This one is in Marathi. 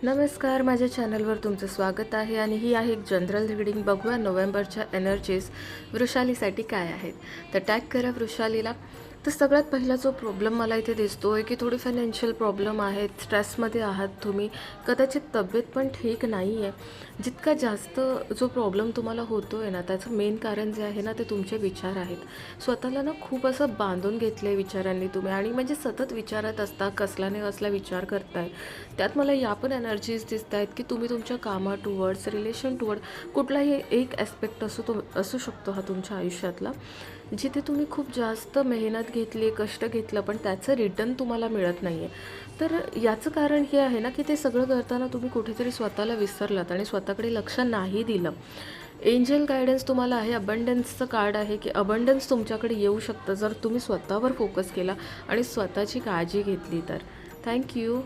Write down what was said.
नमस्कार, माझ्या चॅनलवर तुमचं स्वागत आहे आणि ही आहे एक जनरल रीडिंग. बघूया नोव्हेंबरच्या एनर्जीज वृषालीसाठी काय आहेत. तर टॅग करा वृषालीला. तर सगळ्यात पहिला जो प्रॉब्लेम मला इथे दिसतो आहे की थोडी फायनान्शियल प्रॉब्लेम आहेत, स्ट्रेसमध्ये आहात तुम्ही, कदाचित तब्येत पण ठीक नाही आहे. जितका जास्त जो प्रॉब्लेम तुम्हाला होतो आहे ना, त्याचं मेन कारण जे आहे ना ते तुमचे विचार आहेत. स्वतःला ना खूप असं बांधून घेतलं आहे विचारांनी तुम्ही, आणि म्हणजे सतत विचारत असता, कसला नाही कसला विचार करताय. त्यात मला या पण एनर्जीज दिसत आहेत की तुम्ही तुमच्या कामा टुवर्ड्स, रिलेशन टुवर्ड, कुठलाही एक ॲस्पेक्ट असू शकतो हा तुमच्या आयुष्यातला, जिथे तुम्ही खूप जास्त मेहनत घेतली, कष्ट घेतलं, पण त्याचं रिटर्न तुम्हाला मिळत नाही आहे. तर याचं कारण हे आहे ना की ते सगळं करताना तुम्ही कुठेतरी स्वतःला विसरलात आणि स्वतःकडे लक्ष नाही दिलं. एंजल गायडन्स तुम्हाला आहे, अबंडन्सचं कार्ड आहे की अबंडन्स तुमच्याकडे येऊ शकतं जर तुम्ही स्वतःवर फोकस केला आणि स्वतःची काळजी घेतली तर. थँक्यू.